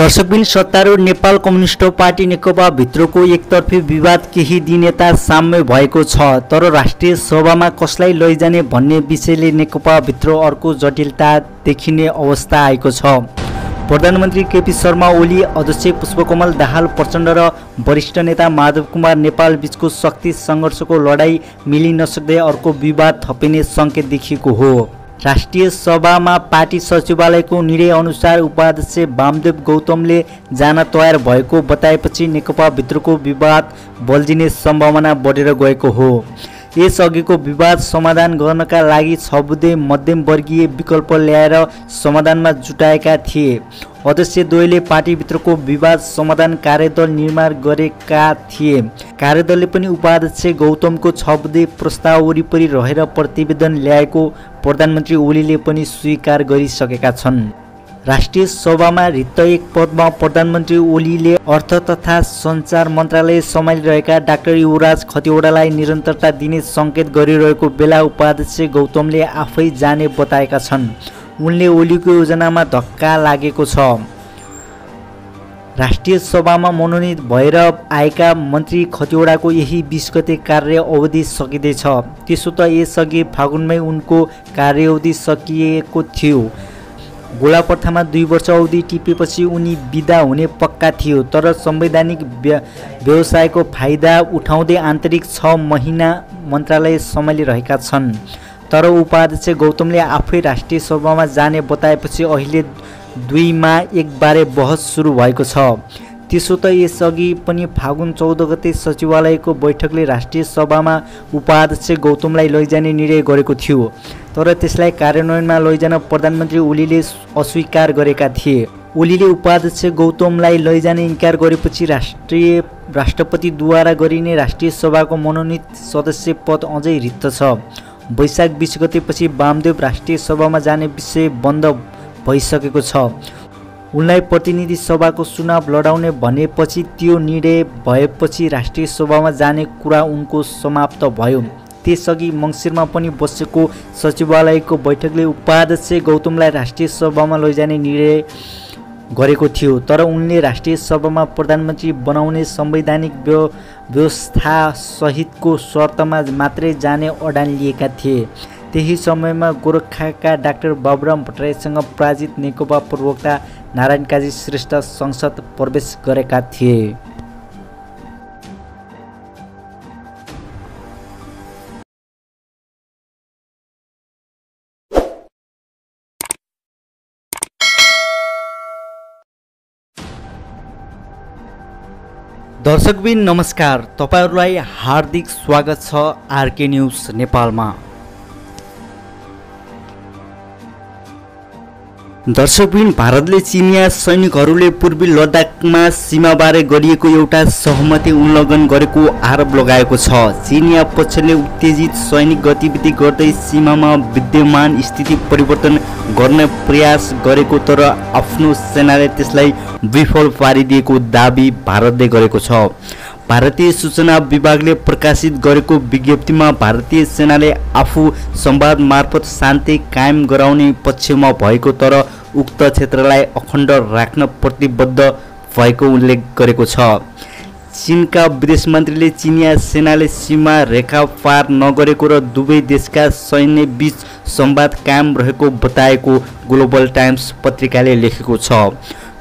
दर्शकबिन सत्तारूढ Nepal communist party नेकपा भित्रको एकतर्फी विवाद केही दिन यता साम्य भएको छ, तर राष्ट्रिय सभामा कसलाई लैजाने भन्ने विषयले नेकपा भित्र अर्को जटिलता देखिने अवस्था आएको छ। प्रधानमन्त्री केपी शर्मा ओली, अध्यक्ष पुष्पकमल दाहाल प्रचण्ड र वरिष्ठ नेता माधव कुमार नेपाल बीचको शक्ति सङ्घर्षको लडाईँ मिलि नसक्दै अर्को विवाद थपिने सङ्केत देखिएको हो। राष्ट्रिय सभामा पार्टी सचिवालयको निर्णय अनुसार उपाध्यक्ष वामदेव गौतमले जान तयार भएको बताएपछि नेकपा भित्रको विवाद बल्झिने सम्भावना बढेर गएको हो। यसअघिको विवाद समाधान गर्नका लागि 6 बुँदे मध्यमवर्गीय विकल्प ल्याएर समाधानमा जुटाएका थिए। अध्यक्ष द्वयले पार्टीभित्रको विवाद समाधान कार्यदल निर्माण गरेका थिए। कार्यदलले पनि उपाध्यक्ष गौतमको 6 बुँदे प्रस्ताव वरिपरि रहेर प्रतिवेदन ल्याएको प्रधानमन्त्री ओलीले पनि स्वीकार गरिसकेका छन्। राष्ट्रिय सभामा रिक्त एक पदमा प्रधानमन्त्री ओलीले अर्थ तथा सञ्चार मन्त्रालय सम्हालिरहेका डाक्टर युवराज खतिवडालाई निरन्तरता दिने सङ्केत गरिरहेको बेला उपाध्यक्ष गौतमले आफै जाने बताएका छन्। उनले ओलीको योजनामा धक्का लागेको छ। राष्ट्रिय सभामा मनोनित भएर आएका मन्त्री खतिवडाको यही 20 गते कार्य अवधि सकिँदैछ। त्यसो त यसअघि फागुनमै उनको कार्यावधि सकिएको थियो। गोलापर्थामा 2 वर्ष अवधि टिपेपछि उनी बिदा हुने पक्का थियो, तर संवैधानिक व्यवसायको फाइदा उठाउँदै आन्तरिक 6 महिना मन्त्रालय सम्हालिरहेका छन्। तर उपाध्यक्ष गौतमले आफै राष्ट्रिय सभामा जाने बताएपछि अहिले 2 मा 1 बारे बहस सुरु भएको छ। त्यसो त यसअघि पनि फागुन 14 गते सचिवालयको बैठकले राष्ट्रिय सभामा उपाध्यक्ष गौतमलाई लैजाने निर्णय गरेको थियो, तर त्यसलाई कार्यान्वयनमा लैजान प्रधानमन्त्री ओलीले अस्वीकार गरेका थिए। ओलीले उपाध्यक्ष गौतमलाई लैजाने इन्कार गरेपछि राष्ट्रपतिद्वारा गरिने राष्ट्रिय सभाको मनोनित सदस्य पद अझै रिक्त छ। वैशाख 20 गतेपछि वामदेव राष्ट्रिय सभामा जाने विषय बन्द भइसकेको छ। उनलाई प्रतिनिधि सभाको चुनाव लडाउने भनेपछि त्यो निर्णय भएपछि राष्ट्रिय सभामा जाने कुरा उनको समाप्त भयो। त्यसअघि मङ्सिरमा पनि बसेको सचिवालयको बैठकले उपाध्यक्ष गौतमलाई राष्ट्रिय सभामा लैजाने निर्णय गरेको थियो, तर उनले राष्ट्रिय सभामा प्रधानमन्त्री बनाउने संवैधानिक व्यवस्था सहितको शर्तमा मात्रै जाने अडान लिएका थिए। त्यही समयमा गोरखाका डाक्टर बाबुराम भट्टराईसँग पराजित नेकपा प्रवक्ता नारायण काजी श्रेष्ठ संसद प्रवेश गरेका थिए। दर्शकबिन नमस्कार, तपाईहरुलाई हार्दिक स्वागत छ आरके न्यूज नेपालमा। दर्शकबिन भारतले चिनिया सैनिकहरूले पूर्वी लद्दाखमा सीमाबारे गरिएको एउटा सहमति उल्लङ्घन गरेको आरोप लगाएको छ। चिनिया पक्षले उत्तेजित सैनिक गतिविधि गर्दै सीमामा विद्यमान स्थिति परिवर्तन गर्ने प्रयास गरेको, तर आफ्नो सेनाले त्यसलाई विफल पारिदिएको दाबी भारतले गरेको छ। भारतीय सूचना विभागले प्रकाशित गरेको विज्ञप्तिमा भारतीय सेनाले आफू संवाद मार्फत शान्ति कायम गराउने पक्षमा भएको, तर उक्त क्षेत्रलाई अखण्ड राख्न प्रतिबद्ध भएको उल्लेख गरेको छ। चीनका विदेश मन्त्रीले चिनिया सेनाले सीमा रेखा पार नगरेको र दुवै देशका सैन्य बीच संवाद कायम रहेको बताएको ग्लोबल टाइम्स पत्रिकाले लेखेको छ।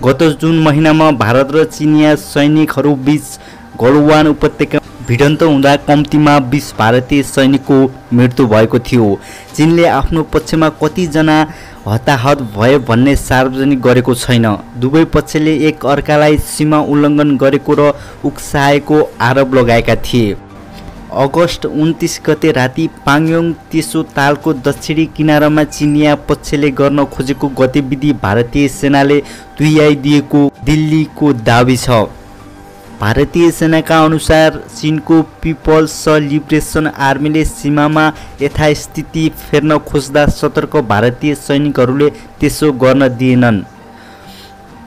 गत जुन महिनामा भारत र चिनिया सैनिकहरू बीच गलवान उपत्यका भिडन्त हुँदा कम्तीमा 20 भारतीय सैनिकको मृत्यु भएको थियो। चीनले आफ्नो पक्षमा कतिजना हताहत भए भन्ने सार्वजनिक गरेको छैन। दुवै पक्षले एक अर्कालाई सीमा उल्लङ्घन गरेको र उक्साएको आरोप लगाएका थिए। अगस्त 29 गते राति पाङयोङ तेसो तालको दक्षिणी किनारामा चिनिया पक्षले गर्न खोजेको गतिविधि भारतीय सेनाले तुल्याइदिएको दिल्लीको दाबी छ। भारतीय सेनाका अनुसार चीनको पिपल्स लिबरेसन आर्मीले सीमामा यथास्थिति फेर्न खोज्दा सतर्क भारतीय सैनिकहरूले त्यसो गर्न दिएनन्।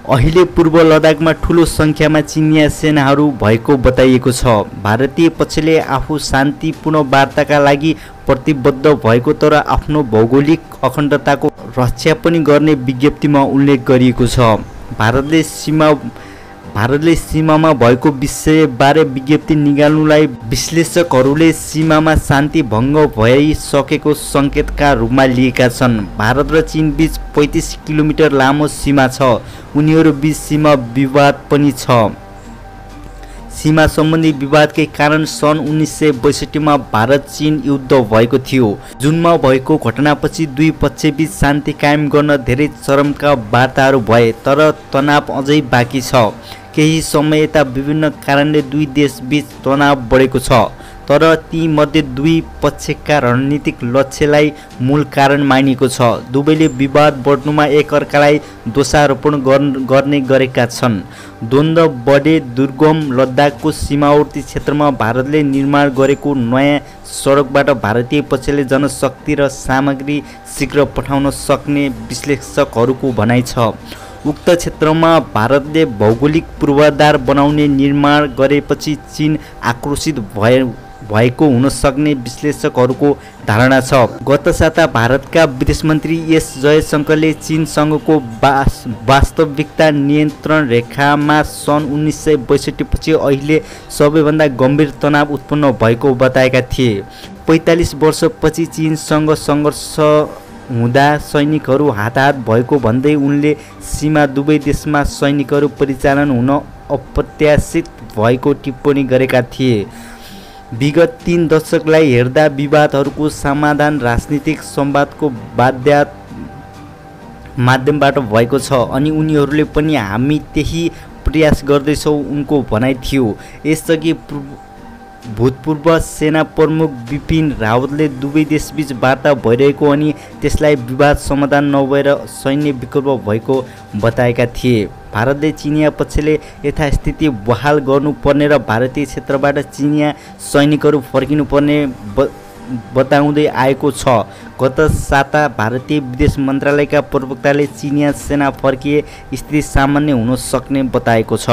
अहिले पूर्व लद्दाखमा ठूलो संख्यामा चिनिया सेनाहरू भएको बताइएको छ। भारतीय पक्षले आफू शान्तिपूर्ण वार्ताका लागि प्रतिबद्ध भएको, तर आफ्नो भौगोलिक अखण्डताको रक्षा पनि गर्ने विज्ञप्तिमा उल्लेख गरिएको छ। भारतले सीमामा भएको विषयबारे विज्ञप्ति निकाल्नुलाई विश्लेषकहरूले सीमामा शान्ति भङ्ग भइसकेको सङ्केतका रूपमा लिएका छन्। भारत र चीन बीच 35 किलोमिटर लामो सीमा छ। उनीहरू बीच सीमा विवाद पनि छ। सीमा सम्बन्धी विवादकै कारण सन् 1962 मा भारत चीन युद्ध भएको थियो। जुनमा भएको घटनापछि दुई पक्षबीच शान्ति कायम गर्न धेरै चरमका वार्ताहरू भए, तर तनाव अझै बाँकी छ। केही समय यता विभिन्न कारणले दुई देशबीच तनाव बढेको छ, तर ती मध्ये दुई पक्षका रणनीतिक लक्ष्यलाई मूल कारण मानिएको छ। दुवैले विवाद बढ्नुमा एकअर्कालाई दोषारोपण गर्ने गरेका छन्। द्वन्द्व बढे दुर्गम लद्दाखको सीमावर्ती क्षेत्रमा भारतले निर्माण गरेको नयाँ सडकबाट भारतीय पक्षले जनशक्ति र सामग्री शीघ्र पठाउन सक्ने विश्लेषकहरूको भनाइ छ। उक्त क्षेत्रमा भारतले भौगोलिक पूर्वाधार बनाउने निर्माण गरेपछि चीन आक्रोशित भएको हुन सक्ने विश्लेषकहरूको धारणा छ। गत साता भारतका विदेश मन्त्री एस जयशंकरले चीनसँगको वास्तविकता नियन्त्रण रेखामा सन् 1962 पछि अहिले सबैभन्दा गम्भीर तनाव उत्पन्न भएको बताएका थिए। 45 वर्षपछि चीनसँग सङ्घर्ष हुँदा सैनिकहरू हाताहात भएको भन्दै उनले सीमा दुवै देशमा सैनिकहरू परिचालन हुन अप्रत्याशित भएको टिप्पणी गरेका थिए। विगत 3 दशकलाई हेर्दा विवादहरूको समाधान राजनीतिक संवादको माध्यमबाट भएको छ अनि उनीहरूले पनि हामी त्यही प्रयास गर्दैछौँ, उनको भनाइ थियो। यसअघि भूतपूर्व सेना प्रमुख बिपिन रावतले दुवै देशबीच वार्ता भइरहेको अनि त्यसलाई विवाद समाधान नभएर सैन्य विकल्प भएको बताएका थिए। भारतले चिनिया पक्षले यथास्थिति बहाल गर्नुपर्ने र भारतीय क्षेत्रबाट चिनिया सैनिकहरू फर्किनुपर्ने बताउँदै आएको छ। गत साता भारतीय विदेश मन्त्रालयका प्रवक्ताले चिनिया सेना फर्किए स्थिति सामान्य हुन सक्ने बताएको छ।